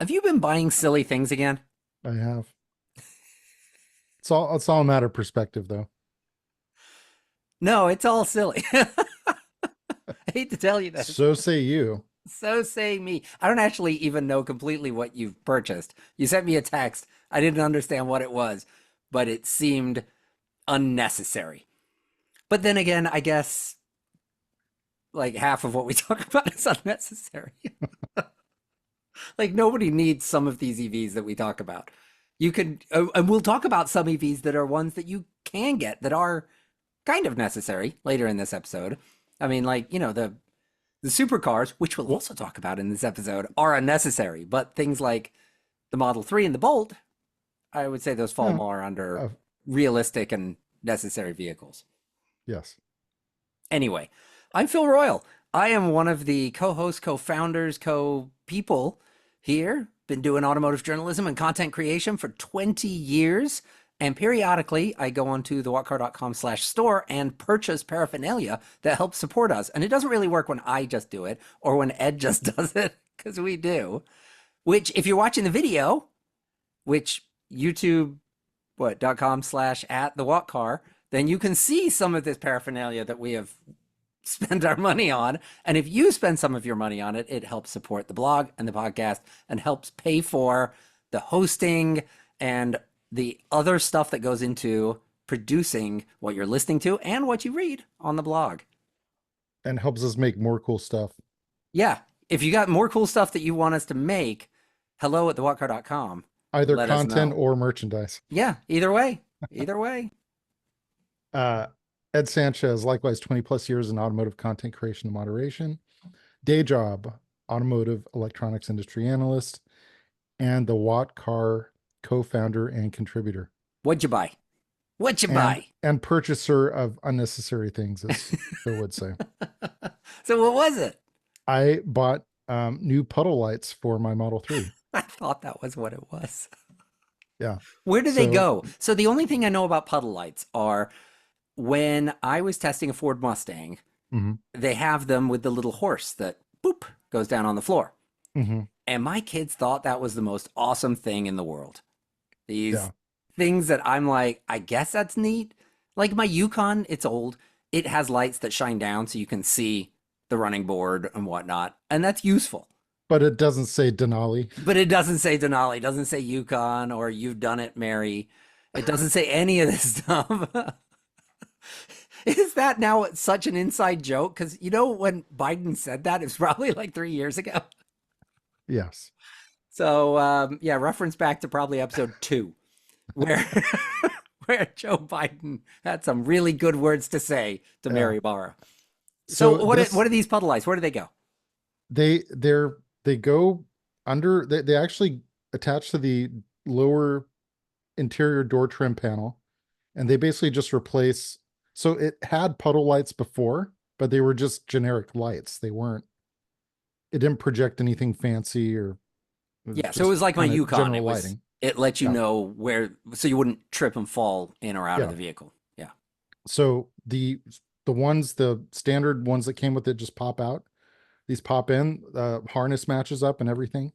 Have you been buying silly things again? I have. It's all a matter of perspective, though. No, it's all silly. I hate to tell you this. So say you. So say me. I don't actually even know completely what you've purchased. You sent me a text. I didn't understand what it was, but it seemed unnecessary. But then again, I guess like half of what we talk about is unnecessary. Like nobody needs some of these EVs that we talk about. You could, and we'll talk about some EVs that are ones that you can get that are kind of necessary later in this episode. I mean, like, the supercars, which we'll also talk about in this episode, are unnecessary. But things like the Model 3 and the Bolt, I would say those fall Yeah. more under Uh, realistic and necessary vehicles. yes. Anyway, I'm Phil Royle. I am one of the co-hosts, co-founders, co-people here. Been doing automotive journalism and content creation for 20 years. And periodically, I go onto the whatcar.com/store and purchase paraphernalia that helps support us. And it doesn't really work when I just do it or when Ed just does it, because we do. Which, if you're watching the video, which YouTube, .com/at the whatcar, then you can see some of this paraphernalia that we have spent our money on. And if you spend some of your money on it, it helps support the blog and the podcast and helps pay for the hosting and the other stuff that goes into producing what you're listening to and what you read on the blog. And helps us make more cool stuff. Yeah. If you got more cool stuff that you want us to make, hello at thewhatcar.com. Either Let us content know. or merchandise. Yeah. Either way. Either way. Uh, Ed Sanchez, likewise 20 plus years in automotive content creation and moderation. Day job, automotive electronics industry analyst, and the Watt Car co-founder and contributor. What'd you buy? What'd you And, buy? and purchaser of unnecessary things, as Phil would say. So what was it? I bought new puddle lights for my Model 3. I thought that was what it was. Yeah. Where do they So, go? So the only thing I know about puddle lights are when I was testing a Ford Mustang, mhm, they have them with the little horse that boop goes down on the floor. mhm, And my kids thought that was the most awesome thing in the world. These yeah. things that I'm like, I guess that's neat. Like my Yukon, it's old. It has lights that shine down so you can see the running board and whatnot. And that's useful. But it doesn't say Denali. But it doesn't say Denali, it doesn't say Yukon or You've Done It, Mary. It doesn't say any of this stuff. Is that now such an inside joke? Because when Biden said that, it was probably like 3 years ago. Yes. So yeah, reference back to probably episode 2, where where Joe Biden had some really good words to say to Yeah. Mary Barra. So So what are these puddle lights? Where do they go? they go under, they actually attach to the lower interior door trim panel, and they basically just replace. So it had puddle lights before, but they were just generic lights. It didn't project anything fancy, or it was Yeah, so it just was like my kind of Yukon. general lighting. It let you Yeah. know where, so you wouldn't trip and fall in or out of Yeah. the vehicle. Yeah. So the standard ones that came with it just pop out. These pop in, harness matches up and everything.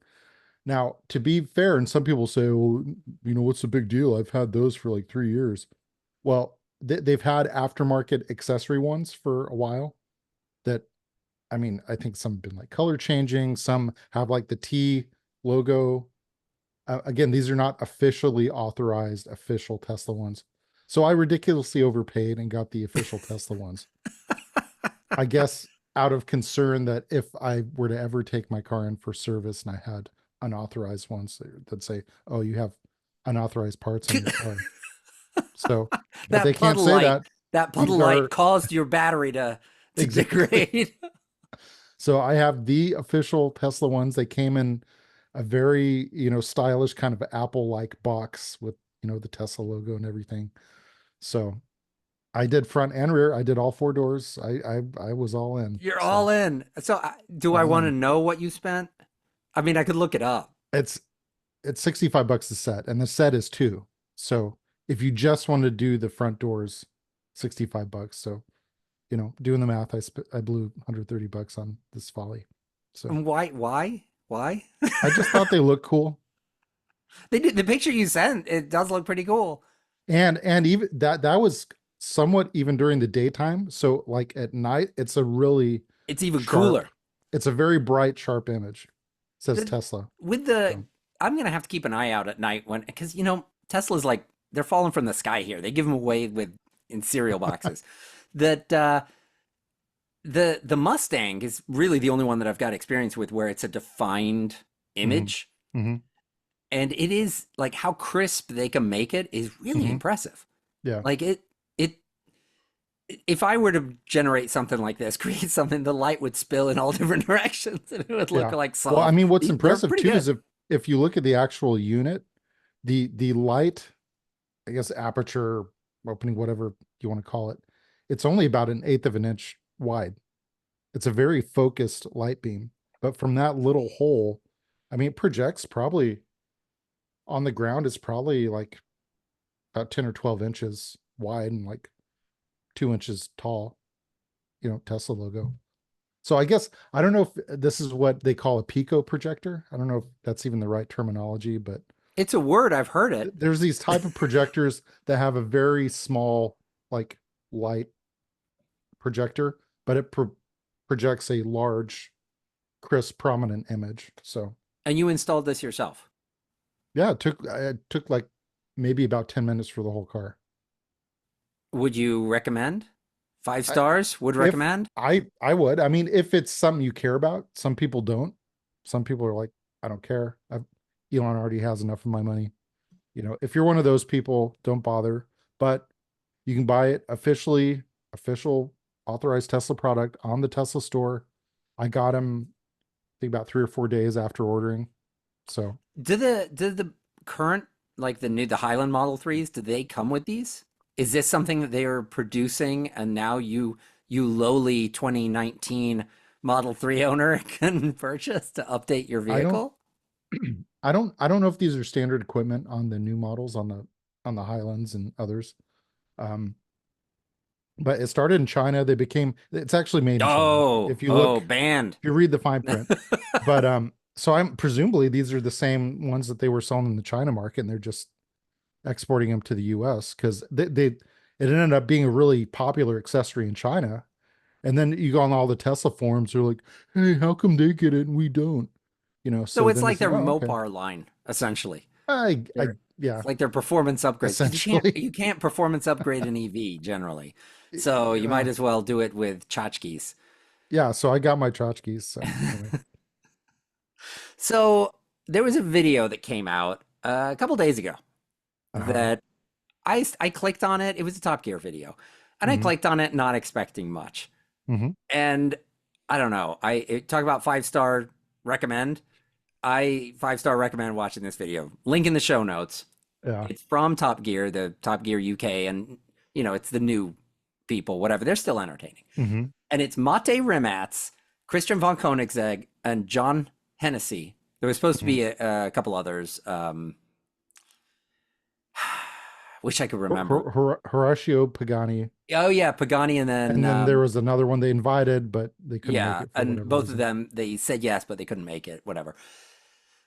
Now, to be fair, and some people say, well, what's the big deal? I've had those for like 3 years. Well, they've had aftermarket accessory ones for a while that, I mean, I think some have been like color changing. Some have like the T logo. Again, these are not officially authorized official Tesla ones. So I ridiculously overpaid and got the official Tesla ones. I guess out of concern that if I were to ever take my car in for service and I had unauthorized ones, that'd say, oh, you have unauthorized parts on your car. So, but they That can't puddle say light, that. that puddle These light are caused your battery to exactly. degrade. So I have the official Tesla ones. They came in a very, stylish kind of Apple-like box with, the Tesla logo and everything. So I did front and rear. I did all 4 doors. I was all in. You're So all in. So do I all want to in. know what you spent? I mean, I could look it up. It's it's $65 a set, and the set is two. So if you just want to do the front doors, $65. So, doing the math, I blew $130 on this folly. So And why? Why? Why? I just thought they looked cool. They did the picture you sent. It does look pretty cool. And even that was somewhat even during the daytime. So like at night, it's a really It's even sharp, cooler. it's a very bright, sharp image. Says The Tesla. with the So I'm gonna have to keep an eye out at night when because Tesla's like they're falling from the sky here. They give them away with in cereal boxes. That the Mustang is really the only one that I've got experience with where it's a defined hmm image, hmm and it is like how crisp they can make it is really hmm impressive. yeah. Like it if I were to generate something like this, create something, the light would spill in all different directions and it would look Yeah. like Well, I soft. mean, what's They're impressive pretty too good. is if you look at the actual unit, the light, I guess aperture opening, whatever you want to call it, it's only about an eighth of an inch wide. It's a very focused light beam. But from that little hole, I mean, it projects probably on the ground, it's probably like about 10 or 12 inches wide and like 2 inches tall, Tesla logo. So I guess I don't know if this is what they call a pico projector. I don't know if that's even the right terminology, but It's a word, I've heard it. there's these type of projectors that have a very small like light projector, but it projects a large, crisp, prominent image. So And you installed this yourself. yeah, it took like maybe about 10 minutes for the whole car. Would you recommend? Five I, stars, would if recommend. I would, I mean, if it's something you care about, some people don't. Some people are like, I don't care. Elon already has enough of my money. If you're one of those people, don't bother. But you can buy it official authorized Tesla product on the Tesla store. I got him, I think about 3 or 4 days after ordering. So Do the current like the Highland Model 3s, do they come with these? Is this something that they are producing and now you lowly 2019 Model 3 owner can purchase to update your I don't, vehicle? I don't know if these are standard equipment on the new models on the Highlands and others. Um, but it started in China. It's actually made in China. Oh, If you oh, look, banned. if you read the fine print, but so I'm presumably these are the same ones that they were selling in the China market, and they're just exporting them to the US because it ended up being a really popular accessory in China. And then you go on all the Tesla forums, they're like, hey, how come they get it and we don't? So So it's then like it's like, their oh, okay. Mopar line, essentially. Yeah, It's like their performance upgrades because essentially. you can't performance upgrade an EV generally. So you might Well, as well do it with tchotchkes. yeah, so I got my tchotchkes. So anyway. So there was a video that came out a couple days ago Uh-huh. that I clicked on it. It was a Top Gear video, and I hmm clicked on it not expecting much. hmm And I don't know. Talk about 5 star recommend. I 5 star recommend watching this video. Link in the show notes. Yeah. It's from Top Gear, the Top Gear UK, and it's the new people, whatever. They're still entertaining. hmm And it's Mate Rimac, Christian von Koenigsegg, and John Hennessy. There was supposed to hmm be a couple others. Wish I could remember. Horatio Pagani. Oh yeah, Pagani, and then And then there was another one they invited, but they couldn't make yeah, it for and whatever both of reason. them they said yes, but they couldn't make it. Whatever.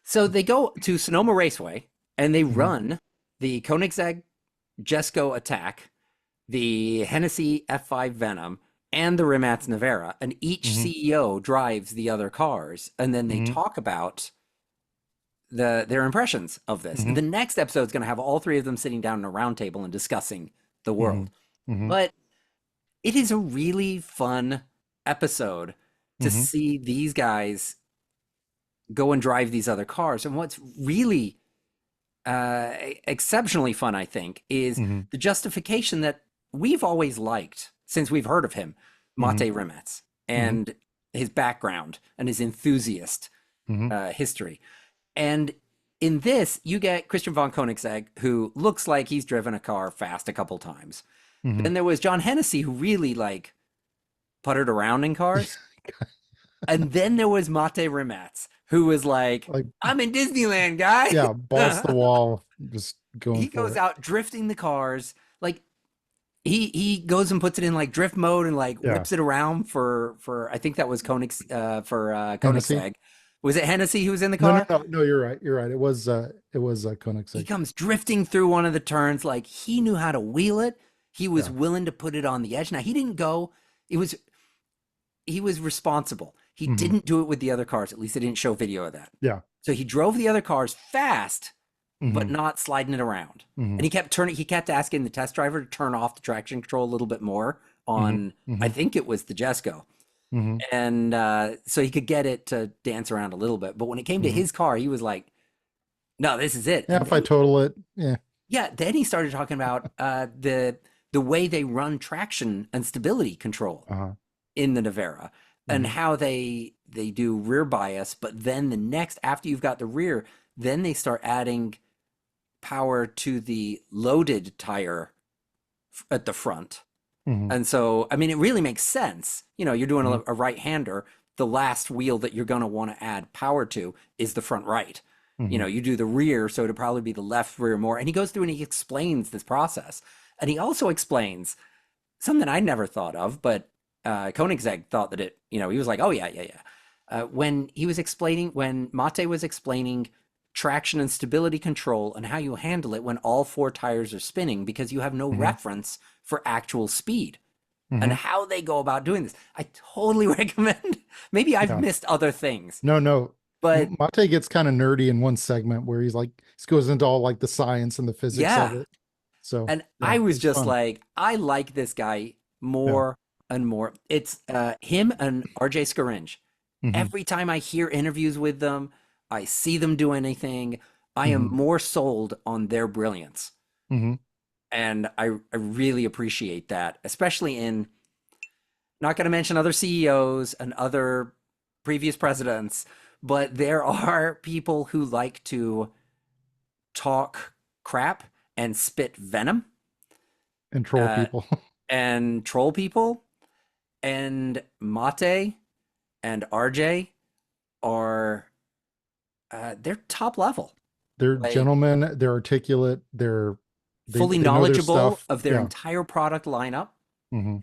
So they go to Sonoma Raceway and they hmm run the Koenigsegg Jesco Attack, the Hennessy F5 Venom, and the Rimac Navara, and each hmm CEO drives the other cars, and then they hmm talk about their impressions of this. hmm The next episode is going to have all three of them sitting down in a round table and discussing the hmm world. hmm But it is a really fun episode to hmm see these guys go and drive these other cars. And what's really exceptionally fun, I think, is hmm the justification that we've always liked since we've heard of him, hmm Mate Rimac, hmm and his background and his enthusiast hmm history. And in this, you get Christian von Koenigsegg, who looks like he's driven a car fast a couple times. hmm Then there was John Hennessy, who really like puttered around in cars. And then there was Mate Rimac, who was like, like, I'm in Disneyland, guy. yeah, balls to the wall, just going He for goes it. out drifting the cars. Like he goes and puts it in like drift mode and like Yeah. whips it around for I think that was Hennessy. Koenigsegg. Was it Hennessy who was in the No, no, car? no, no. You're right. You're right. It was He Koenigsegg. comes drifting through one of the turns like he knew how to wheel it. He was Yeah. willing to put it on the edge. Now he didn't go. It was he was responsible. He Hmm. didn't do it with the other cars. At least they didn't show video of that. Yeah. So he drove the other cars fast, but Hmm. not sliding it around. Hmm. And he kept asking the test driver to turn off the traction control a little bit more Hmm. on, I Hmm. think it was the Jesco. Hmm. And so he could get it to dance around a little bit. But when it came to Hmm. his car, he was like, no, this is it. Yeah. And If I then, total it, yeah. yeah, then he started talking about the way they run traction and stability control Uh-huh. in the Navara and Hmm. how they do rear bias, but then the next after you've got the rear, then they start adding power to the loaded tire at the front. Hmm. And so, I mean, it really makes sense. You know, you're doing Hmm. a right-hander, the last wheel that you're going to want to add power to is the front right. You Hmm. know, you do the rear, so it'd probably be the left rear more. And he goes through and he explains this process. And he also explains something I never thought of, but Koenigsegg thought that he was like, oh, yeah, yeah, yeah. When Mate was explaining traction and stability control and how you handle it when all four tires are spinning because you have no Hmm. reference for actual speed and Hmm. how they go about doing this. I totally recommend. Maybe I've Yeah. missed other things, No, no. but Mate gets kind of nerdy in one segment where he's like, he goes into all like the science and the physics of yeah. it. So And yeah, I was it's just fun. like, I like this guy Yeah. more and more. It's him and RJ Scaringe. Hmm. Every time I hear interviews with them, I see them do anything, I am Hmm. more sold on their brilliance. Hmm. And I really appreciate that, especially in not going to mention other CEOs and other previous presidents, but there are people who like to talk crap and spit venom And troll uh, people. and troll people. And Mate and RJ are they're top level, They're like gentlemen, they're articulate, fully they know their knowledgeable stuff. of their Yeah. entire product lineup. Hmm.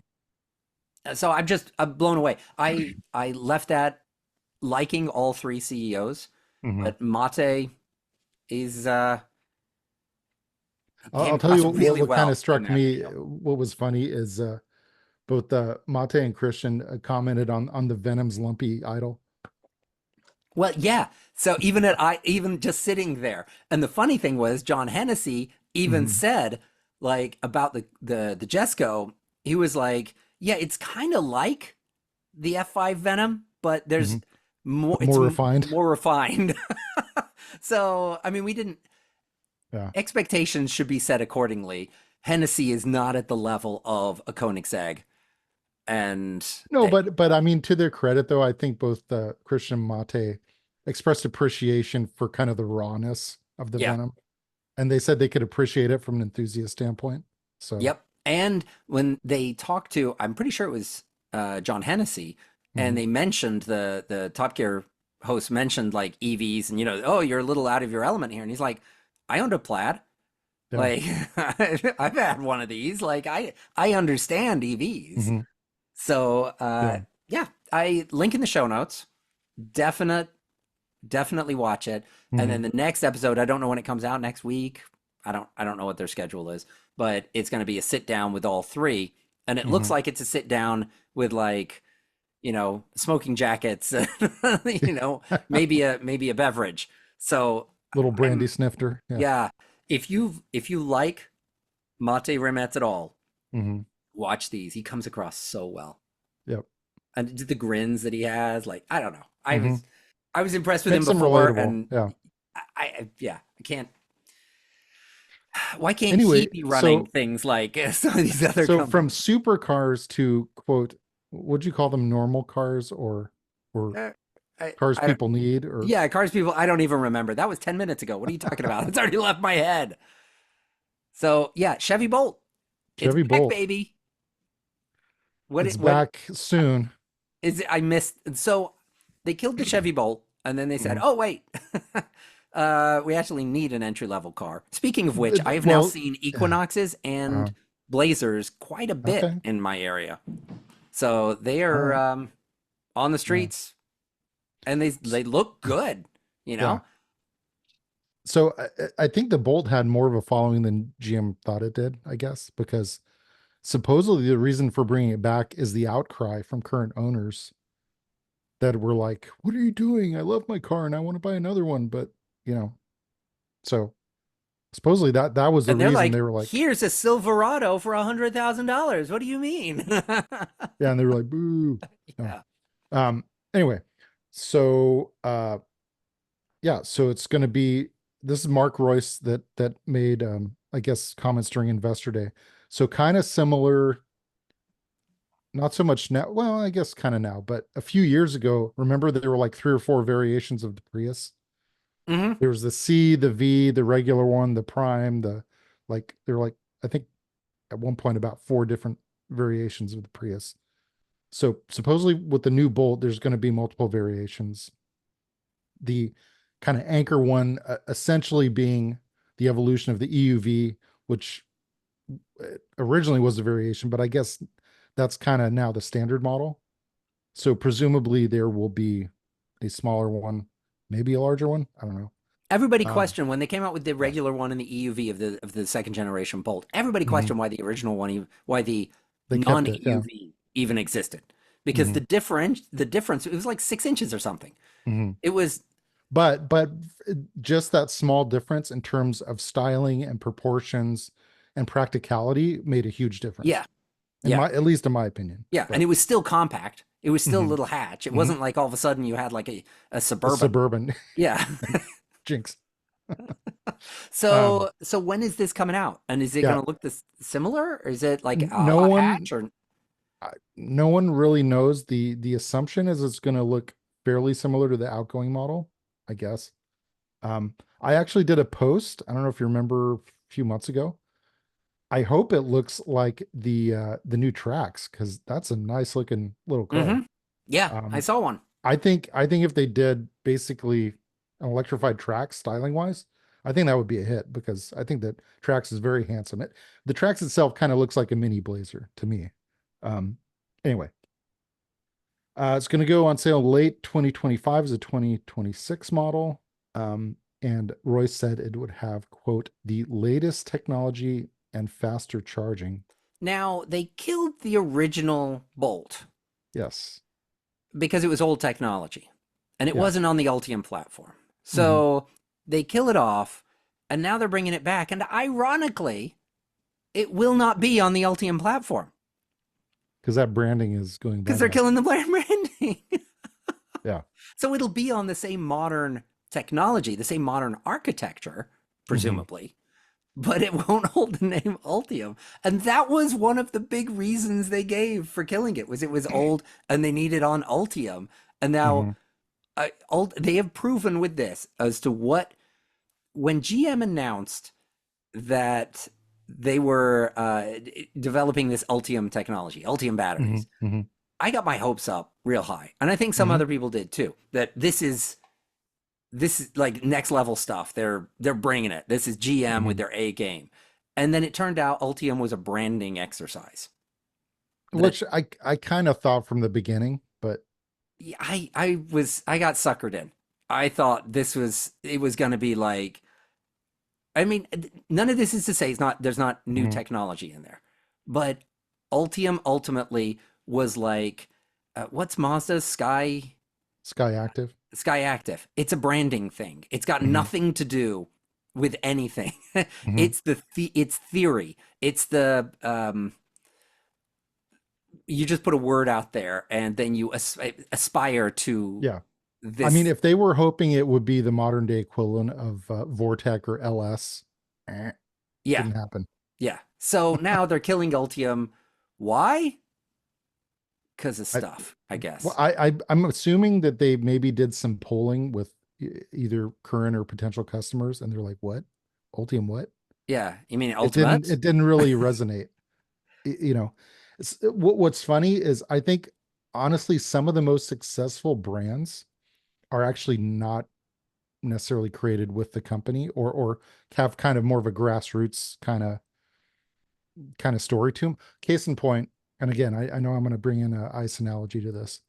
So I'm blown away. I left that liking all three CEOs, Hmm. but Mate is he came I'll tell you across really what kind well of in struck that me. video. What was funny is both Mate and Christian commented on the Venom's lumpy idol. Well, yeah. So even just sitting there, and the funny thing was John Hennessy even Hmm. said like about the Jesco, he was like, yeah, it's kind of like the F5 Venom, but there's Hmm. more. But It's more refined. more refined. So I mean, we didn't Yeah. expectations should be set accordingly. Hennessy is not at the level of a Koenigsegg, and No, but I mean, to their credit though, I think both Christian and Mate expressed appreciation for kind of the rawness of the yeah, Venom, and they said they could appreciate it from an enthusiast standpoint. So, yep. And when they talked to, I'm pretty sure it was John Hennessy, and mhm. they mentioned the Top Gear host mentioned like EVs, and oh, you're a little out of your element here, and he's like, I owned a Plaid, Yeah. like I've had one of these, like I understand EVs, Hmm. so Yeah. yeah, I link in the show notes. Definite Definitely watch it. And Hmm. then the next episode, I don't know when it comes out next week. I don't know what their schedule is, but it's going to be a sit down with all three. And it looks Hmm. like it's a sit down with like, smoking jackets, maybe a beverage. So Little brandy I'm snifter. Yeah. yeah, if you like Mate Rimac at all, Hmm. watch these. He comes across so well. Yep. And the grins that he has, like I don't know. I Hmm. was I was impressed with him Makes them before, relatable. and Yeah. yeah, I can't. Why can't he Anyway, be running so things like some of these other so from companies? supercars to quote, would you call them normal cars or Uh, cars I don't. people need or Yeah, cars people. I don't even remember. That was 10 minutes ago. What are you talking about? It's already left my head. So yeah, Chevy Bolt. It's Chevy back, Bolt? baby. What It's it what back soon. is it? I missed. So they killed the Chevy Bolt, and then they said, Mhm. "Oh wait, we actually need an entry level car." Speaking of which, I have now Well, seen yeah. Equinoxes Uh, and Blazers quite a bit okay. in my area. So they All are right. on the Yeah. streets. and they look good, you Yeah. know? So I think the Bolt had more of a following than GM thought it did, I guess, because supposedly the reason for bringing it back is the outcry from current owners that were like, "What are you doing? I love my car and I want to buy another one." But, you know, so supposedly that was the And they're reason like, they were like, here's a Silverado for $100,000. What do you mean? yeah, and they were like, "Boo." No. Yeah. Anyway, so yeah, so it's going to be, this is Mark Royce that made I guess comments during Investor Day. So kind of similar, not so much now, well, I guess kind of now, but a few years ago, remember there were like 3 or 4 variations of the Prius. Hmm. There was the C, the V, the regular one, the Prime, the, like they're like, I think at one point about 4 different variations of the Prius. So supposedly with the new Bolt, there's going to be multiple variations. The kind of anchor one essentially being the evolution of the EUV, which originally was a variation, but I guess that's kind of now the standard model. So presumably there will be a smaller one, maybe a larger one. I don't know. Everybody Um, questioned when they came out with the yeah. regular one and the EUV of the second generation Bolt. Everybody Hmm. questioned why the original one, why the They kept non it. Yeah. EUV even existed, because Hmm. the difference, it was like 6 inches or something. Hmm. It was, But just that small difference in terms of styling and proportions and practicality made a huge difference. yeah, In yeah, my, at least in my opinion. yeah, and But it was still compact. It was still a hmm. little hatch. It Hmm. wasn't like all of a sudden you had like a A Suburban. Suburban Yeah. jinx. So when is this coming out? And is it Yeah. going to look this similar? Or is it like No a one hatch or no one really knows. The assumption is it's going to look fairly similar to the outgoing model, I guess. I actually did a post, I don't know if you remember, a few months ago. I hope it looks like the new Trax, because that's a nice looking little Mm-hmm. car. Yeah, I Um, saw one. I think if they did basically an electrified Trax styling wise, I think that would be a hit, because I think that Trax is very handsome. The Trax itself kind of looks like a mini Blazer to me. Um, anyway, it's going to go on sale late 2025 as a 2026 model. And Royce said it would have, quote, the latest technology and faster charging. Now, they killed the original Bolt Yes. because it was old technology and it Yeah. wasn't on the Ultium platform. Hmm. So they kill it off and now they're bringing it back. And ironically, it will not be on the Ultium platform Because that branding is going because they're bye-bye. killing the branding. Yeah. So it'll be on the same modern technology, the same modern architecture, Hmm. presumably, but it won't hold the name Ultium. And that was one of the big reasons they gave for killing it, was it was old and they needed on Ultium. And now Hmm. they have proven with this as to what, when GM announced that they were developing this Ultium technology, Ultium Hmm. batteries, Hmm. I got my hopes up real high. And I think some Hmm. other people did too, that this is like next level stuff. They're bringing it. This is GM with Hmm. their A game. And then it turned out Ultium was a branding exercise. That Which I kind of thought from the beginning, but I got suckered in. I thought it was going to be like, I mean, none of this is to say there's not new mhm. technology in there. But Ultium ultimately was like, what's Mazda's Sky Active. Sky Active? It's a branding thing. It's got Hmm. nothing to do with anything. Hmm. It's theory. It's the you just put a word out there and then you aspire to Yeah. I mean, this. if they were hoping it would be the modern day equivalent of Vortec or LS, eh, Yeah, didn't happen. yeah. So now they're killing Ultium. Why? Because of I, stuff, I well, guess. I'm assuming that they maybe did some polling with either current or potential customers, and they're like, "What? Ultium? What?" Yeah, you mean It didn't. Ultimates? It didn't really resonate. You know, what's funny is I think honestly some of the most successful brands are actually not necessarily created with the company, or have kind of more of a grassroots kind of story to them. Case in point, and again, I know I'm going to bring in a ice analogy to this,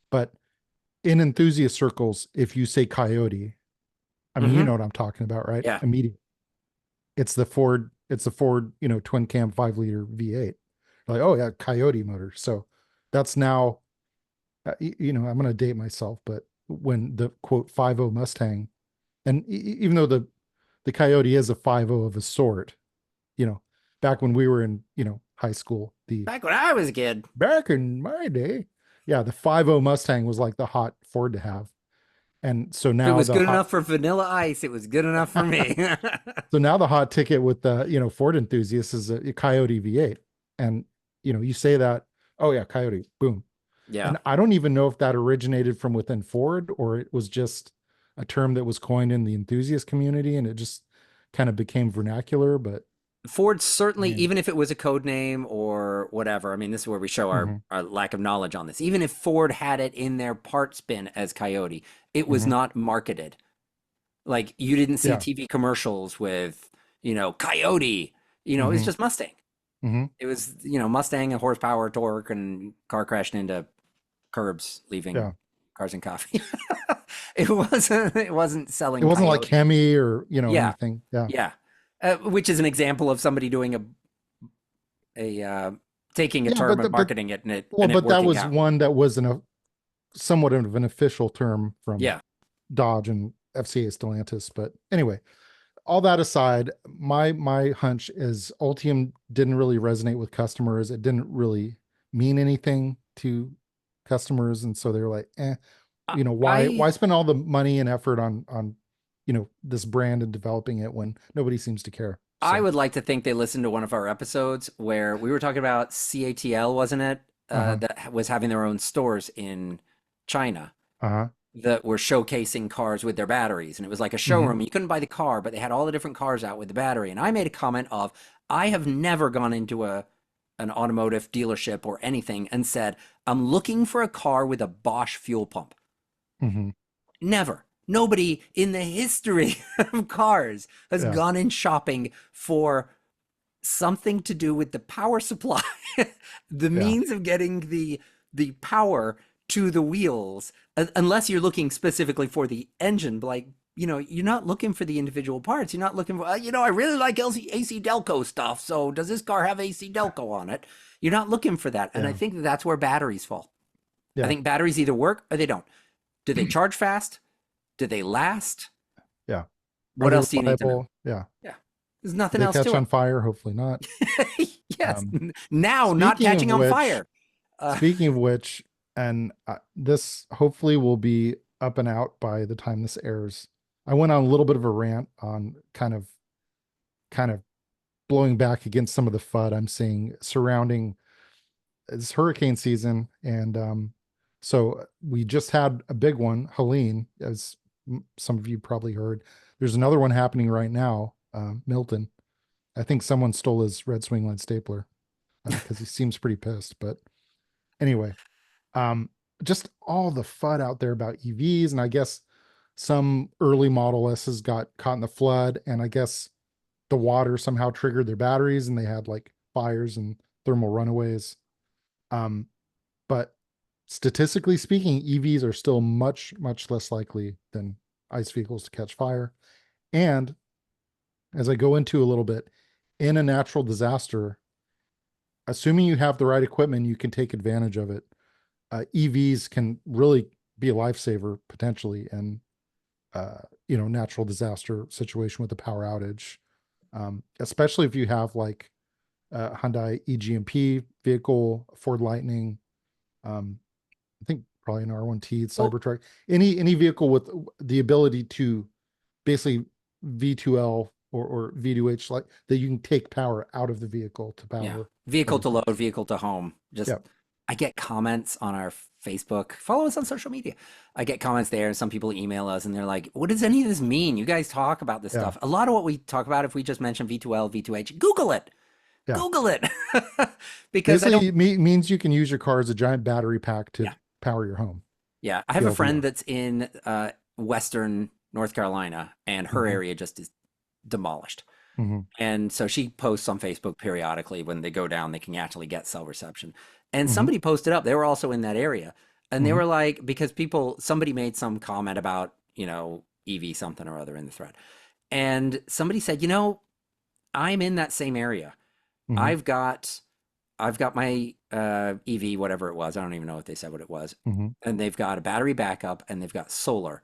but in enthusiast circles, if you say Coyote, I mean, you Hmm. know what I'm talking about, right? Yeah. Immediate. It's the Ford, twin cam 5-liter V8. Like, oh yeah, Coyote motor. So that's now, I'm going to date myself, but when the quote 5.0 Mustang, and even though the Coyote is a 5.0 of a sort, you know, back when we were in, high school, the Back when I was a kid, back in my day, yeah, the 5.0 Mustang was like the hot Ford to have. And so if it now was the good hot enough for Vanilla Ice, it was good enough for me. so now the hot ticket with the, Ford enthusiasts is a Coyote V8. And, you say that, oh yeah, Coyote, boom. Yeah. And I don't even know if that originated from within Ford or it was just a term that was coined in the enthusiast community and it just kind of became vernacular. But Ford certainly, man, even if it was a code name or whatever, I mean, this is where we show hmm our lack of knowledge on this. Even if Ford had it in their parts bin as Coyote, it was hmm not marketed. Like you didn't see yeah, TV commercials with, Coyote, it's hmm just Mustang. hmm It was, Mustang and horsepower, torque, and car crashing into curbs, leaving yeah. cars and coffee. It wasn't It selling wasn't like Coyote. Hemi or, Yeah, anything. Yeah. yeah. Which is an example of somebody doing a taking a Yeah. term and But, marketing it and it well, and it but that working was out. one that was somewhat of an official term from Yeah. Dodge and FCA Stellantis. But anyway, all that aside, my hunch is Ultium didn't really resonate with customers. It didn't really mean anything to customers, and so they're like, why I spend all the money and effort on this brand and developing it when nobody seems to care? I So, would like to think they listened to one of our episodes where we were talking about CATL, wasn't it? uh-huh, That was having their own stores in China uh-huh, that were showcasing cars with their batteries. And it was like a hmm showroom. You couldn't buy the car, but they had all the different cars out with the battery. And I made a comment of, I have never gone into an automotive dealership or anything and said, I'm looking for a car with a Bosch fuel pump. hmm Never. Nobody in the history of cars has yeah, gone in shopping for something to do with the power supply, the yeah, means of getting the power to the wheels, unless you're looking specifically for the engine. But like, you're not looking for the individual parts. You're not looking for, I really like AC Delco stuff. So does this car have AC Delco on it? You're not looking for that. And I yeah, think that's where batteries fall. I yeah, think batteries either work or they don't. Do they charge fast? Do they last? yeah. Are What they else do you need to know? reliable? Yeah. Yeah. There's Do nothing they else catch to on it. fire? Hopefully not. Yes. Um, Now not speaking of catching on which, fire. Uh, Speaking of which, and this hopefully will be up and out by the time this airs. I went on a little bit of a rant on kind of blowing back against some of the FUD I'm seeing surrounding this hurricane season. And so we just had a big one, Helene, as some of you probably heard. There's another one happening right now, Milton. I think someone stole his red swing line stapler because he seems pretty pissed. But anyway, um, just all the FUD out there about EVs, and I guess some early Model S's got caught in the flood, and I guess the water somehow triggered their batteries, and they had like fires and thermal runaways. Um, but statistically speaking, EVs are still much less likely than ICE vehicles to catch fire. And as I go into a little bit, in a natural disaster, assuming you have the right equipment, you can take advantage of it. EVs can really be a lifesaver potentially in natural disaster situation with a power outage, especially if you have like a Hyundai eGMP vehicle, Ford Lightning, um, I think probably an R1T, well, Cybertruck, any vehicle with the ability to basically V2L or V2H, like that you can take power out of the vehicle to yeah. power Vehicle to everything. load, vehicle to home. Just, Yeah. I get comments on our Facebook. Follow us on social media. I get comments there, and some people email us and they're like, what does any of this mean? You guys talk about this Yeah. stuff. A lot of what we talk about, if we just mention V2L, V2H, Google it. Yeah. Google it. Because I don't, Basically, it means you can use your car as a giant battery pack to yeah. power your home. Yeah. I have a friend TLDR. that's in Western North Carolina, and her hmm area just is demolished. hmm And so she posts on Facebook periodically when they go down, they can actually get cell reception. And hmm somebody posted up, they were also in that area. And they hmm were like, because somebody made some comment about, EV something or other in the thread. And somebody said, I'm in that same area. hmm I've got my EV, whatever it was. I don't even know what they said what it was. hmm And they've got a battery backup and they've got solar.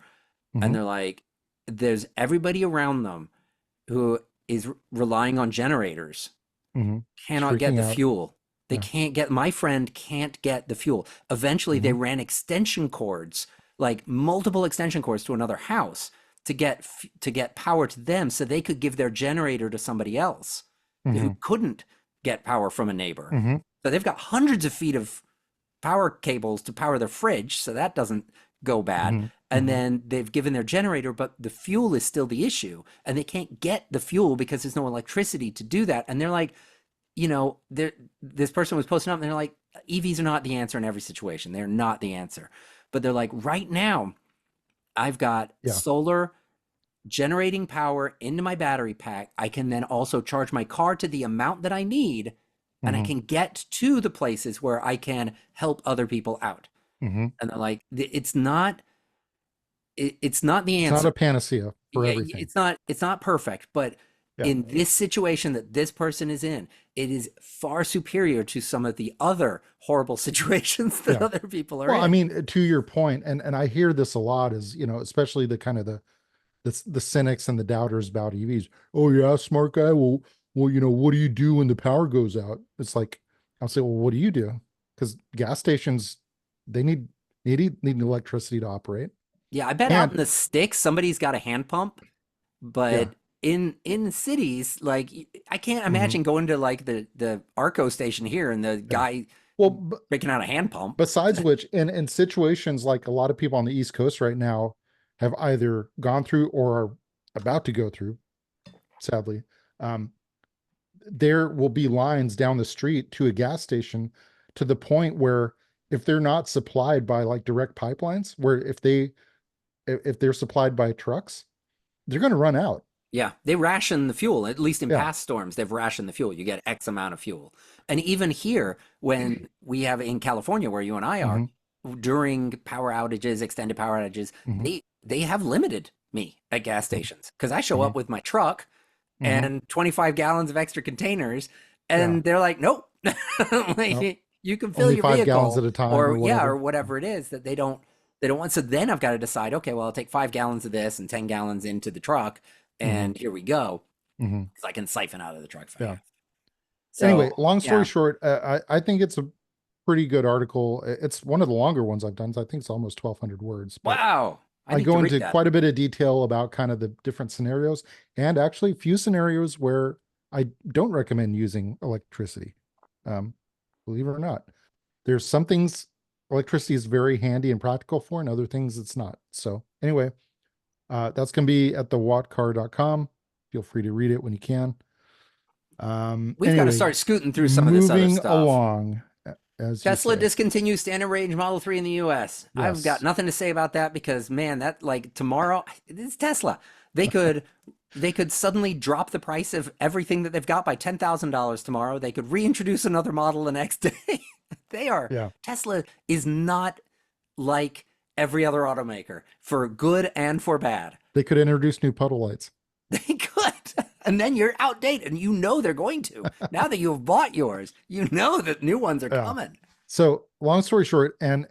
And hmm they're like, there's everybody around them who is relying on generators hmm cannot get Freaking the out. fuel. Yeah. My friend can't get the fuel. Eventually, they hmm ran extension cords, like multiple extension cords to another house to get power to them so they could give their generator to somebody else who hmm couldn't get power from a neighbor. hmm So they've got hundreds of feet of power cables to power their fridge, so that doesn't go bad. hmm And hmm then they've given their generator, but the fuel is still the issue, and they can't get the fuel because there's no electricity to do that. And they're like, this person was posting up, and they're like, EVs are not the answer in every situation. They're not the answer, but they're like, right now, I've got Yeah. solar generating power into my battery pack. I can then also charge my car to the amount that I need, and I hmm can get to the places where I can help other people out. hmm And they're like, it's not the It's not a answer. panacea for Yeah, everything. it's not perfect, but Yeah. in this situation that this person is in, it is far superior to some of the other horrible situations that Yeah. other people are Well, I in. mean, to your point, and I hear this a lot is, especially the kind of the cynics and the doubters about EVs. Oh yeah, smart guy. Well, what do you do when the power goes out? It's like, I'll say, well, what do you do? Because gas stations, they need electricity to operate. Yeah, I bet out And in the sticks somebody's got a hand pump, yeah. but in cities, like I can't hmm imagine going to like the Arco station here and the yeah. guy Well, breaking out a hand pump. besides which, in situations like a lot of people on the East Coast right now have either gone through or are about to go through, sadly, um, there will be lines down the street to a gas station to the point where if they're not supplied by like direct pipelines, where if they're supplied by trucks, they're going to run out. Yeah, they ration the fuel. At least in Yeah. past storms, they've rationed the fuel. You get X amount of fuel. And even here, when we have in California, where you and I are, hmm during power outages, extended power outages, hmm they have limited me at gas stations because I show hmm up with my truck hmm and 25 gallons of extra containers, Yeah. and they're like, nope, No, like, you can fill only your 5 gallons vehicle, at a time or or yeah, or whatever. whatever it is that they don't want. So then I've got to decide, okay, well, I'll take 5 gallons of this and 10 gallons into the truck, hmm and here we go, hmm because I can siphon out of the truck if I Yeah. have. Anyway, So long story yeah, short, I think it's a pretty good article. It's one of the longer ones I've done. So I think it's almost 1,200 words, but wow, I I need to go read into that. quite a bit of detail about kind of the different scenarios and actually a few scenarios where I don't recommend using electricity. Um, Believe it or not, there's some things electricity is very handy and practical for, and other things it's not. So anyway, that's going to be at thewattcar.com. Feel free to read it when you can. We've got to Anyway, start scooting through some of this other moving stuff. along, as you Tesla say. discontinues standard range Model 3 in the US. I've got Yes. nothing to say about that because man, that like tomorrow, it's Tesla. They could suddenly drop the price of everything that they've got by $10,000 tomorrow. They could reintroduce another model the next day. Yeah. Tesla is not like every other automaker for good and for bad. They could introduce new puddle lights. They could. And then you're outdated and you know they're going to. Now that you've bought yours, you know that new ones are Yeah. coming. So long story short, and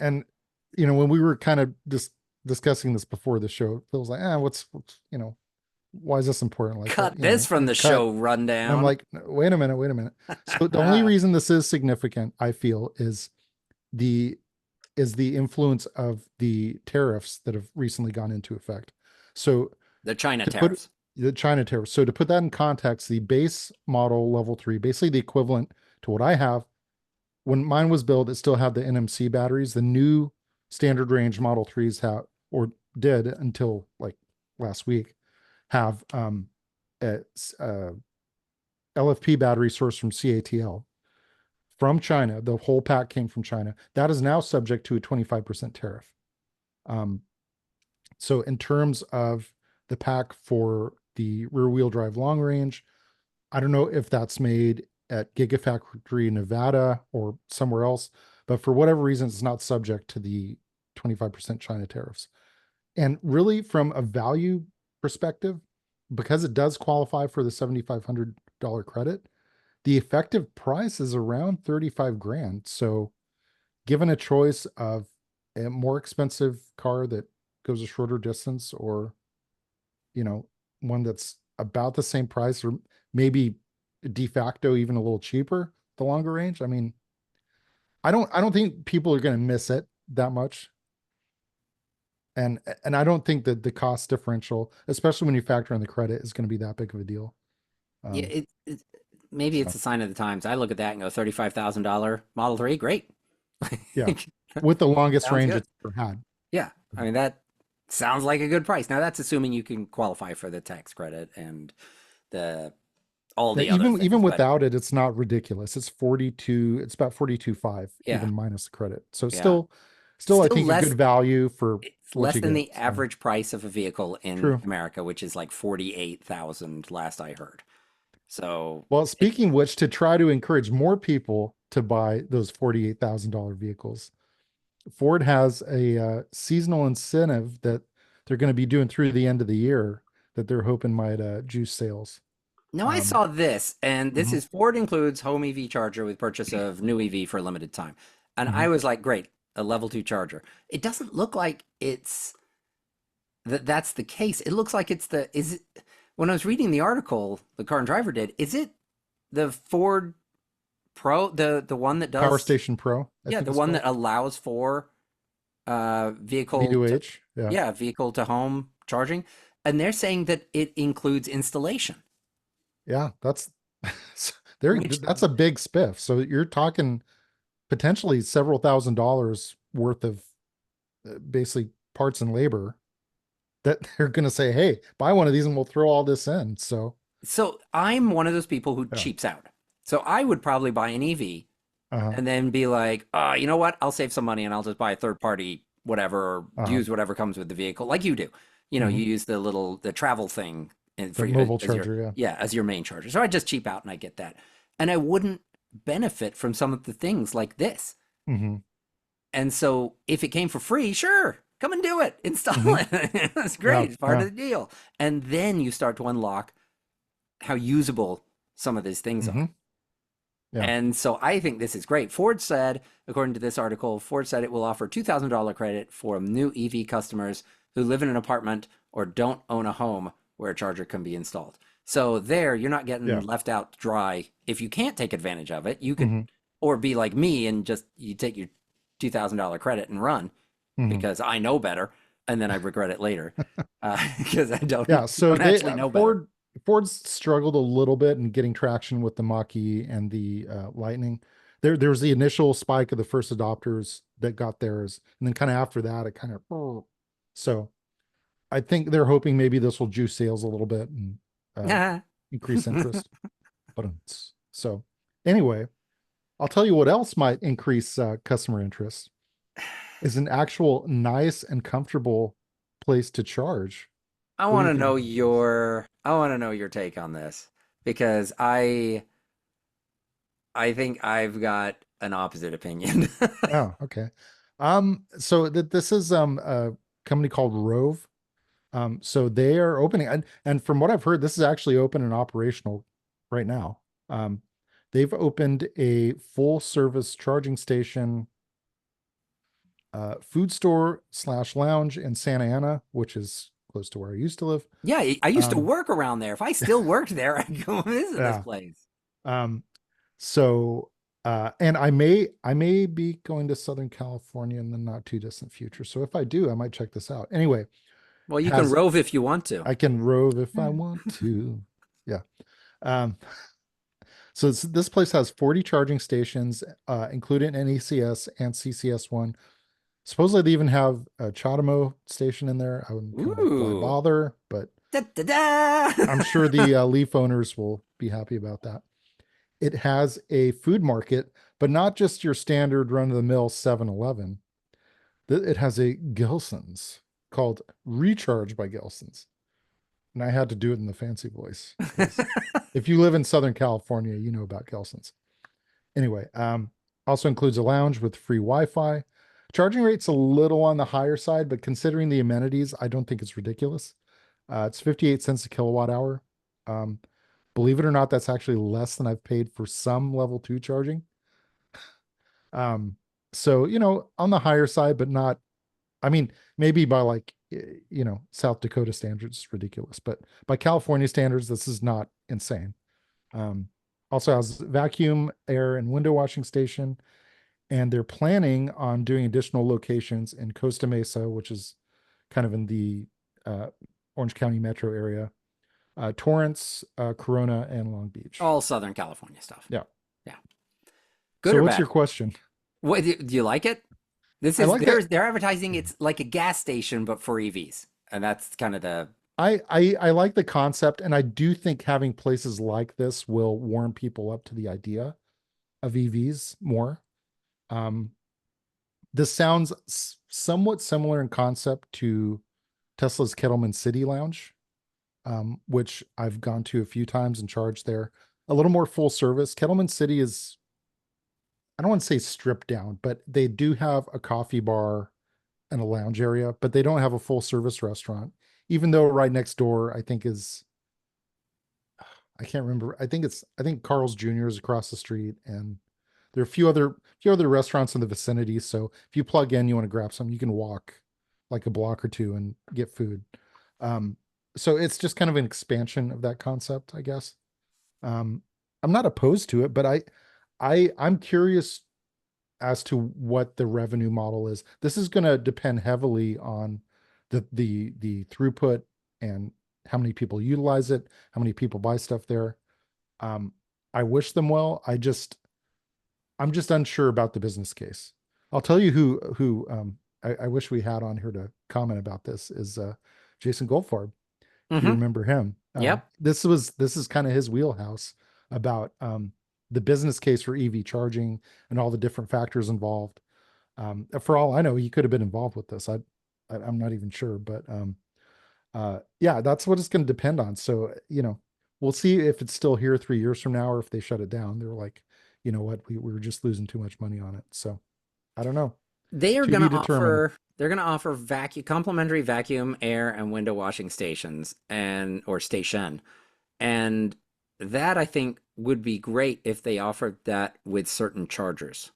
when we were kind of just discussing this before the show, Phil's like, what's why is this important? Like, Cut this from the cut. show And I'm rundown. like, wait a minute. So the only reason this is significant, I feel, the is the influence of the tariffs that have recently gone into effect. So The China to put tariffs. the China tariffs. So to put that in context, the base model level 3, basically the equivalent to what I have, when mine was built, it still had the NMC batteries. The new standard range Model 3s have, or did until like last week, have a, LFP battery sourced from CATL from China. The whole pack came from China. That is now subject to a 25% tariff. So in terms of the pack for the rear wheel drive long range, I don't know if that's made at Gigafactory Nevada or somewhere else, but for whatever reason, it's not subject to the 25% China tariffs. And really, from a value perspective, because it does qualify for the $7,500 credit, the effective price is around 35 grand. So given a choice of a more expensive car that goes a shorter distance, or, you know, one that's about the same price, or maybe de facto even a little cheaper, the longer range, I mean, I don't think people are going to miss it that much. And I don't think that the cost differential, especially when you factor in the credit, is going to be that big of a deal. Yeah, Um, maybe it's so a sign of the times. I look at that and go, $35,000 Model 3, great. yeah, with the longest Sounds range good. it's ever had. Yeah, I mean that sounds like a good price. Now that's assuming you can qualify for the tax credit and the all Now, the other even things. But without it, it's not ridiculous. It's 42, it's about 42.5, yeah, even minus the credit. So yeah, still I still think a good less. value for It's what less you than get. the So average price of a vehicle in true. America, which is like 48,000 last I heard. So Well, it, speaking of which, to try to encourage more people to buy those $48,000 vehicles, Ford has a seasonal incentive that they're going to be doing through the end of the year that they're hoping might juice sales. now I Um, saw this, and this mhm, is Ford includes home EV charger with purchase of new EV for a limited time. And I mhm. was like, great, a level two charger. It doesn't look like it's that's the case. It looks like it's the is it when I was reading the article, the car and driver did, is it the Ford Pro, the one that Power does Station Pro, I yeah, think the it's one called that allows for vehicle to V2H. Yeah. yeah, vehicle to home charging. And they're saying that it includes installation, Yeah, that's there. which That's a big spiff. So you're talking potentially several $1,000s worth of basically parts and labor that they're going to say, "Hey, buy one of these, and we'll throw all this in." So so I'm one of those people who yeah, cheaps out. So I would probably buy an EV uh-huh, and then be like, you know what? I'll save some money and I'll just buy a third party whatever or uh-huh, use whatever comes with the vehicle, like you do. You know, hmm you use the travel thing and the for mobile as your charger. Yeah. yeah as your main charger. So I just cheap out and I get that, and I wouldn't benefit from some of the things like this. Hmm. And so if it came for free, sure, come and do it, install Hmm. it. That's Yeah. great. It's part Yeah. of the deal. And then you start to unlock how usable some of these things are. Hmm. Yeah. And so I think this is great. Ford said, according to this article, Ford said it will offer $2,000 credit for new EV customers who live in an apartment or don't own a home where a charger can be installed. So there, you're not getting Yeah. left out dry. If you can't take advantage of it, you could, Hmm. or be like me and just you take your $2,000 credit and run Hmm. because I know better, and then I regret it later because I Yeah. So don't they actually know better. Ford's struggled a little bit in getting traction with the Mach-E and the Lightning. There was the initial spike of the first adopters that got theirs, and then kind of after that, it kind of so I think they're hoping maybe this will juice sales a little bit and uh, increase interest. But so anyway, I'll tell you what else might increase customer interest is an actual nice and comfortable place to charge. What do you think about this? I want to know your take on this because I think I've got an opposite opinion. Oh, okay. So that this is a company called Rove. So they are opening, and from what I've heard, this is actually open and operational right now. They've opened a full service charging station, food store slash lounge in Santa Ana, which is close to where I used to live. Yeah, I used to Um, work around there. If I still worked there, I'd go visit this yeah. place. Um, so and I may be going to Southern California in the not too distant future. So if I do, I might check this out. Anyway, Well, you can has rove if you want to. I can rove if I want to. Yeah. Um, so this place has 40 charging stations, including NECS and CCS1. Supposedly they even have a Chatamo station in there. I wouldn't kind of like why Ooh. bother, but Da, da, da. I'm sure the Leaf owners will be happy about that. It has a food market, but not just your standard run-of-the-mill 7-Eleven. It has a Gelson's called Recharge by Gelson's. And I had to do it in the fancy voice because if you live in Southern California, you know about Gelson's. Anyway, also includes a lounge with free Wi-Fi. Charging rate's a little on the higher side, but considering the amenities, I don't think it's ridiculous. It's 58 cents a kilowatt hour. Um, Believe it or not, that's actually less than I've paid for some level two charging. Um, so, on the higher side, but not, I mean, maybe by like, South Dakota standards, it's ridiculous, but by California standards, this is not insane. Um, Also has vacuum, air, and window washing station, and they're planning on doing additional locations in Costa Mesa, which is kind of in the uh, Orange County metro area, Torrance, Corona, and Long Beach. All Southern California stuff. Yeah. Yeah. Good So or what's bad? your question? What do you like it? This I is like that. they're advertising it's like a gas station but for EVs. And that's kind of the I like the concept, and I do think having places like this will warm people up to the idea of EVs more. Um, this sounds somewhat similar in concept to Tesla's Kettleman City Lounge, which I've gone to a few times and charged there. A little more full service. Kettleman City is, I don't want to say stripped down, but they do have a coffee bar and a lounge area, but they don't have a full service restaurant. Even though right next door, I think is, I can't remember. I think Carl's Jr. is across the street, and there are a few other restaurants in the vicinity. So if you plug in, you want to grab some, you can walk like a block or two and get food. Um, so it's just kind of an expansion of that concept, I guess. Um, I'm not opposed to it, but I'm curious as to what the revenue model is. This is going to depend heavily on the throughput and how many people utilize it, how many people buy stuff there. Um, I wish them well. I'm just unsure about the business case. I'll tell you who I wish we had on here to comment about this is Jason Goldfarb, if you Mm-hmm. remember him. Yep. This is kind of his wheelhouse about the business case for EV charging and all the different factors involved. For all I know, he could have been involved with this. I'm not even sure, but yeah, that's what it's going to depend on. So, we'll see if it's still here 3 years from now, or if they shut it down. They're like, you know what, we were just losing too much money on it. So I don't know. They are To going be to determined. offer they're going to offer vacuum complimentary vacuum, air, and window washing stations and or station. And that I think would be great if they offered that with certain chargers.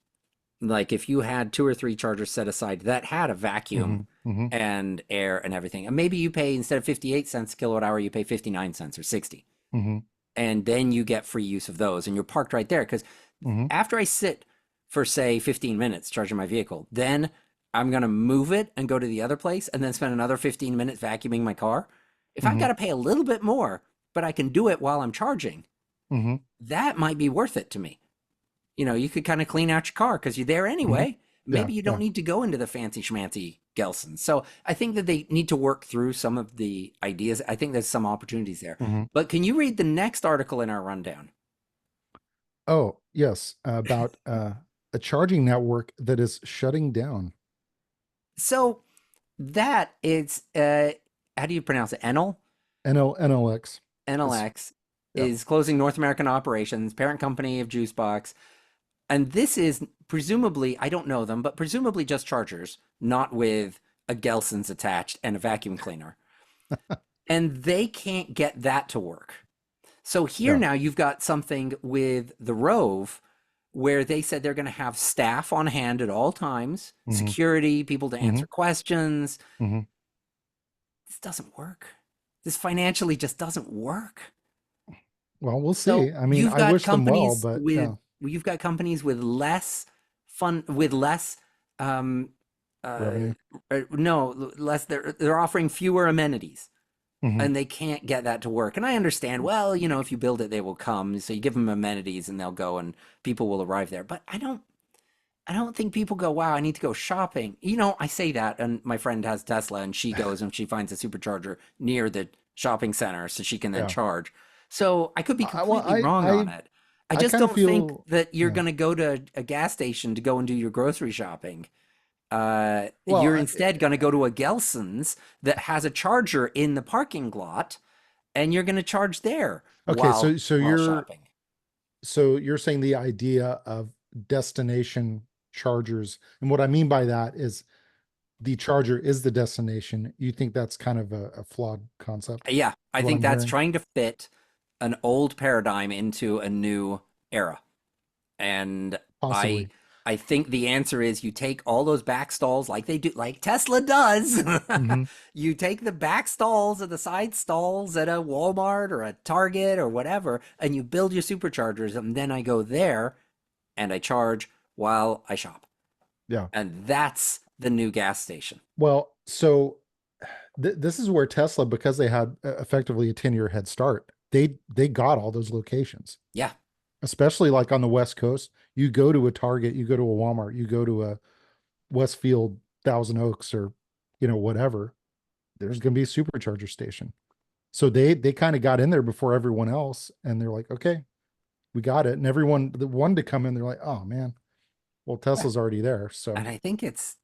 Like if you had two or three chargers set aside that had a vacuum Hmm. Hmm. and air and everything. And maybe you pay instead of 58 cents a kilowatt hour, you pay 59 cents or 60. Hmm. And then you get free use of those and you're parked right there. Because Hmm. after I sit for say 15 minutes charging my vehicle, then I'm going to move it and go to the other place and then spend another 15 minutes vacuuming my car. If I've Hmm. got to pay a little bit more, but I can do it while I'm charging, Hmm. that might be worth it to me. You could kind of clean out your car because you're there Hmm. anyway. Yeah. Maybe you don't Yeah. need to go into the fancy schmancy Gelsons. So I think that they need to work through some of the ideas. I think there's some opportunities there. Hmm. But can you read the next article in our rundown? Oh, yes. About a charging network that is shutting down. So that is, how do you pronounce it? Enel? NLX is, NLX yeah. is closing North American operations, parent company of Juicebox. And this is presumably, I don't know them, but presumably just chargers, not with a Gelson's attached and a vacuum cleaner. And they can't get that to work. So here Yeah. now you've got something with the Rove where they said they're going to have staff on hand at all times, Hmm. security, people to Hmm. answer questions. Hmm. This doesn't work. This financially just doesn't work. Well, we'll So see. I mean, I wish them well, but yeah. you've got companies with less fun with less um uh Revenue. no less they're offering fewer amenities Hmm. and they can't get that to work. And I understand, well, if you build it, they will come. So you give them amenities and they'll go and people will arrive there. But I don't think people go, wow, I need to go shopping. I say that, and my friend has Tesla, and she goes and she finds a supercharger near the shopping center so she can then Yeah. charge. So I could be Well, completely wrong on it. I I just kind of don't think feel, that you're yeah. going to go to a gas station to go and do your grocery shopping. Well, You're instead going to go to a Gelson's that has a charger in the parking lot, and you're going to charge there okay. while shopping. So you're saying the idea of destination chargers. And what I mean by that is the charger is the destination. You think that's kind of a flawed concept? Yeah, I Is what think I'm that's hearing. trying to fit an old paradigm into a new era. And I Possibly. I think the answer is you take all those back stalls like they do, like Tesla does. Hmm. You take the back stalls or the side stalls at a Walmart or a Target or whatever, and you build your superchargers, and then I go there and I charge while I shop. Yeah. And that's the new gas station. Well, so this is where Tesla, because they had effectively a 10-year head start, they got all those locations, Yeah. especially like on the West Coast. You go to a Target, you go to a Walmart, you go to a Westfield, Thousand Oaks, or whatever. There's going to be a supercharger station. So they kind of got in there before everyone else, and they're like, okay, we got it. And everyone that wanted to come in, they're like, oh man, well, Yeah. Tesla's already there. And So I think it's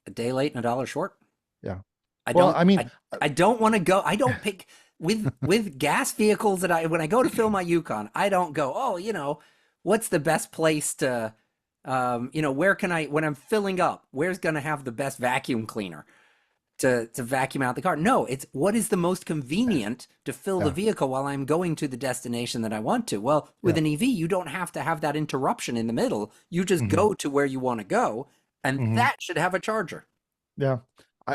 a day late and a dollar short. yeah. I Well, don't I mean, I don't want to go. I don't pick with gas vehicles that I when I go to fill my Yukon, I don't go, "Oh, what's the best place to where can I when I'm filling up, where's going to have the best vacuum cleaner to vacuum out the car?" No, it's what is the most convenient to fill the yeah, vehicle while I'm going to the destination that I want to. Well, with yeah. an EV, you don't have to have that interruption in the middle. You just Hmm. go to where you want to go, and Hmm. that should have a charger. Yeah.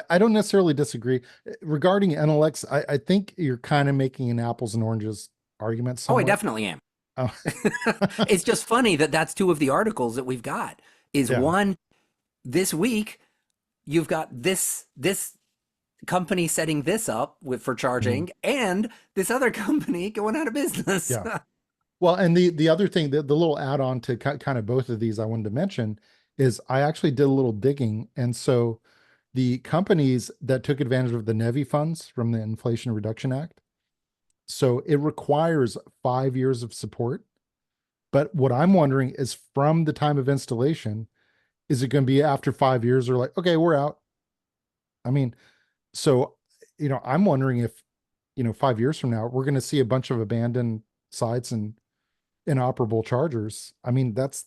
I don't necessarily disagree. Regarding NLX, I think you're kind of making an apples and oranges argument Oh, I somewhat. definitely am. Oh, It's just funny that that's two of the articles that we've got. Is yeah. one this week you've got this company setting this up for Mhm. charging, and this other company going out of business. Yeah. Well, and the other thing, the little add-on to kind of both of these I wanted to mention is I actually did a little digging. And so the companies that took advantage of the NEVI funds from the Inflation Reduction Act, so it requires 5 years of support. But what I'm wondering is from the time of installation, is it going to be after 5 years or like, okay, we're out? I mean, so, I'm wondering if, 5 years from now, we're going to see a bunch of abandoned sites and inoperable chargers. I mean, that's,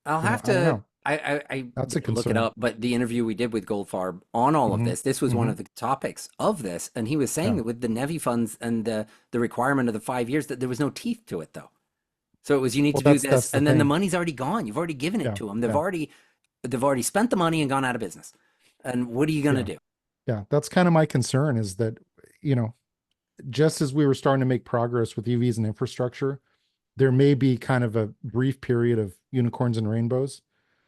I'll have I don't to. know. I That's a didn't look it concern. up, but the interview we did with Goldfarb on all of Hmm. this was one Hmm. of the topics of this, and he was saying Yeah. that with the NEVI funds and the requirement of the 5 years, that there was no teeth to it though. So it was you need Well, to do this, that's the and then the thing. money's already gone. You've already given it Yeah. to them. Yeah. They've already spent the money and gone out of business. And what are you gonna Yeah. do? Yeah. That's kind of my concern is that, you know, just as we were starting to make progress with EVs and infrastructure, there may be kind of a brief period of unicorns and rainbows,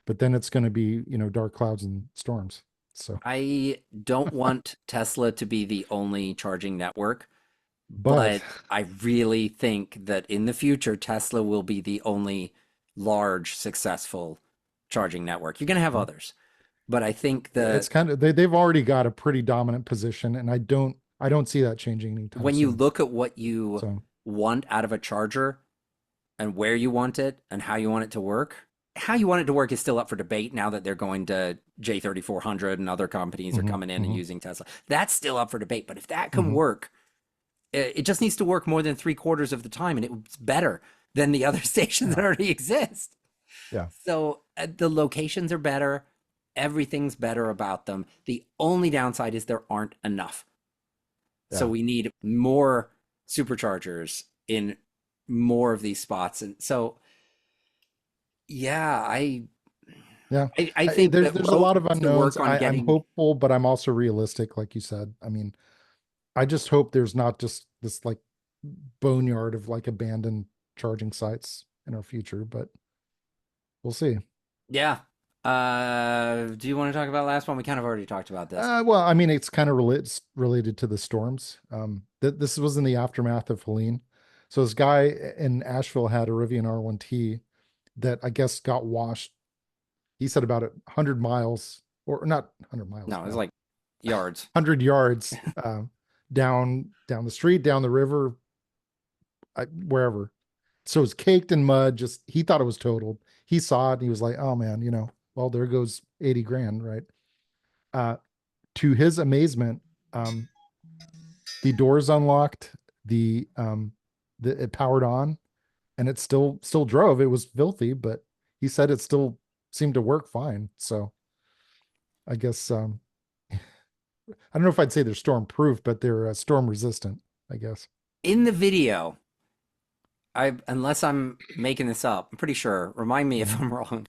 but then it's going to be, dark clouds and storms. So, I don't want Tesla to be the only charging network, but but I really think that in the future, Tesla will be the only large successful charging network. You're going to have others, but I think it's that kind of they've already got a pretty dominant position, and I don't see that changing anytime when you soon. look at what you So, want out of a charger and where you want it and how you want it to work, how you want it to work is still up for debate now that they're going to J3400 and other companies are hmm. coming in and Hmm. using Tesla. That's still up for debate. But if that can Hmm. work, it just needs to work more than three-quarters of the time, and it's better than the other stations Yeah. that already exist. Yeah. So the locations are better. Everything's better about them. The only downside is there aren't enough. So Yeah. we need more superchargers in more of these spots. And so, yeah, Yeah. I think There's that a Rove lot of needs to unknowns. work on I'm getting. hopeful, but I'm also realistic, like you said. I mean, I just hope there's not just this like boneyard of like abandoned charging sites in our future, but we'll see. Yeah. Do you want to talk about the last one? We kind of already talked about this. Well, I mean, it's kind of related to the storms. This was in the aftermath of Helene. So this guy in Asheville had a Rivian R1T that I guess got washed. He said about 100 miles, or not 100 miles, No, it's no, like yards. 100 yards down the street, down the river, wherever. So it's caked in mud. Just he thought it was totaled. He saw it and he was like, "Oh man, well there goes 80 grand, right?" Uh, to his amazement, um, the doors unlocked, it powered on, and it still drove. It was filthy, but he said it still seemed to work fine. So I guess I don't know if I'd say they're storm proof, but they're storm resistant, I guess. In the video, I unless I'm making this up, I'm pretty sure. Remind me if Mhm. I'm wrong.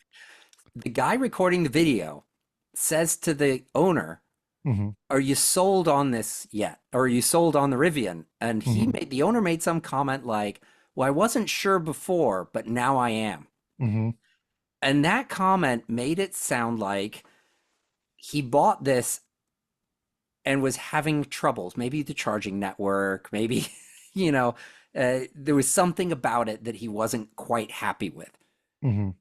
The guy recording the video says to the owner, Mhm. "Are you sold on this yet? Or are you sold on the Rivian?" And Mhm. the owner made some comment like, "Well, I wasn't sure before, but now I am." Mhm. And that comment made it sound like he bought this and was having troubles. Maybe the charging network, maybe, you know, there was something about it that he wasn't quite happy with. Mhm.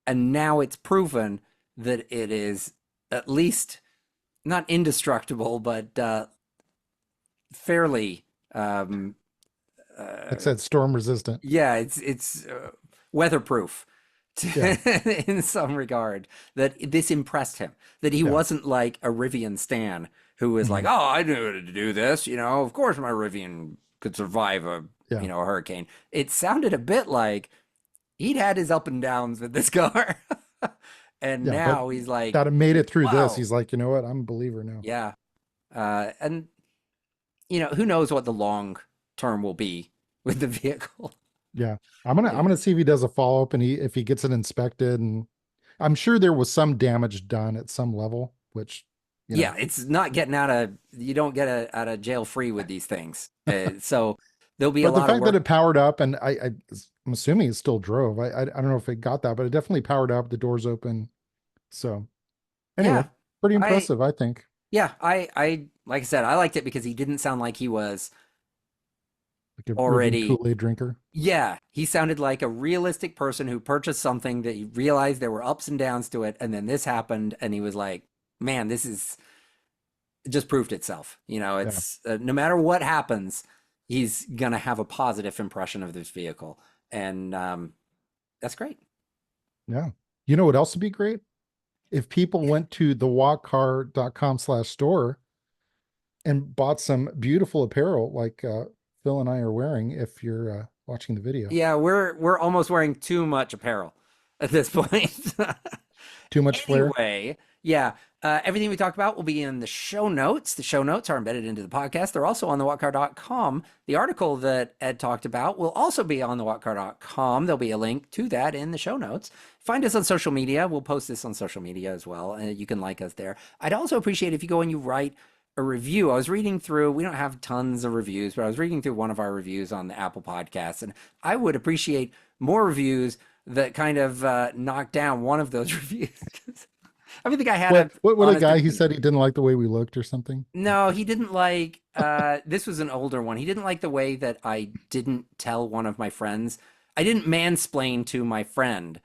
And now it's proven that it is at least not indestructible, but fairly, um, Like I uh, said, storm resistant. yeah, it's weatherproof Yeah. in some regard. That this impressed him. That he Yeah. wasn't like a Rivian stan who was like, Mhm. "Oh, I knew how to do this. You know, of course my Rivian could survive a Yeah. a hurricane." It sounded a bit like he'd had his up and downs with this car, and Yeah. But now he's like, that it made it through this. "Wow, He's like, you know what? I'm a believer now. yeah." And who knows what the long term will be with the vehicle. Yeah. I'm gonna see if he does a follow-up and if he gets it inspected, and I'm sure there was some damage done at some level, which, you know, Yeah, it's not getting out of you don't get out of jail free with these things. So there'll be a but the lot of fact that work. it powered up, and I'm assuming it still drove. I don't know if it got that, but it definitely powered up, the doors open. So anyway, Yeah. pretty I impressive, I think. I like I said, I liked it because he didn't sound like he was Like a Rivian already. Kool-Aid drinker. Yeah, he sounded like a realistic person who purchased something that he realized there were ups and downs to it, and then this happened, and he was like, "Man, this is it just proved itself." Yeah. It's no matter what happens, he's gonna have a positive impression of this vehicle, and that's great. Yeah. You know what else would be great? If people went to the walkcar.com/store and bought some beautiful apparel like Phil and I are wearing if you're watching the video. Yeah, we're almost wearing too much apparel at this point. Too much flair. Anyway, yeah, everything we talked about will be in the show notes. The show notes are embedded into the podcast. They're also on thewhatcar.com. The article that Ed talked about will also be on thewhatcar.com. There'll be a link to that in the show notes. Find us on social media. We'll post this on social media as well, and you can like us there. I'd also appreciate if you go and you write a review. I was reading through, we don't have tons of reviews, but I was reading through one of our reviews on the Apple Podcasts, and I would appreciate more reviews that kind of knock down one of those reviews. I think I had What a what a honest guy, he opinion. said he didn't like the way we looked or something. No, he didn't like this was an older one. He didn't like the way that I didn't tell one of my friends. I didn't mansplain to my friend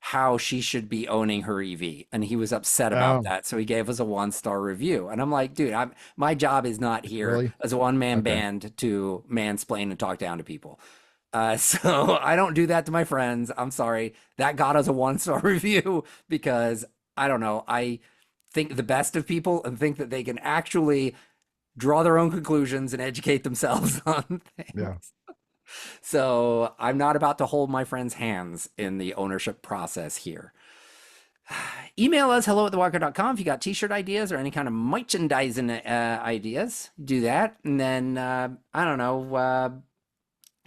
how she should be owning her EV, and he was upset about Oh, that. So he gave us a 1-star review. And I'm like, dude, my job is not here really? as a one-man Okay. band to mansplain and talk down to people. So I don't do that to my friends. I'm sorry. That got us a 1-star review because I don't know. I think the best of people and think that they can actually draw their own conclusions and educate themselves on Yeah. things. So I'm not about to hold my friends' hands in the ownership process here. Email us hello at thewalker.com if you got t-shirt ideas or any kind of merchandising ideas. Do that. And then, I don't know,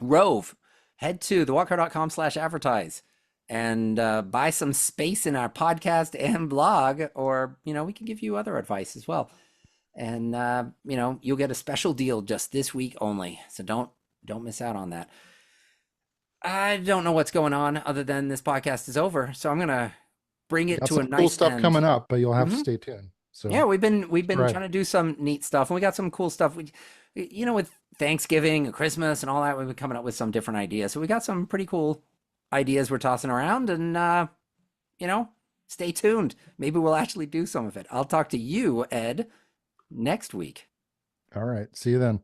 Rove, head to thewalker.com/advertise and buy some space in our podcast and blog, or, we can give you other advice as well. And, you'll get a special deal just this week only. So don't miss out on that. I don't know what's going on other than this podcast is over. So I'm going to bring We it got to some a cool nice stuff end. coming up, but you'll have to Mhm. stay tuned. Yeah, So, we've been right. trying to do some neat stuff, and we got some cool stuff. With Thanksgiving and Christmas and all that, we've been coming up with some different ideas. So we got some pretty cool ideas we're tossing around, and you know, stay tuned. Maybe we'll actually do some of it. I'll talk to you, Ed, next week. All right. See you then.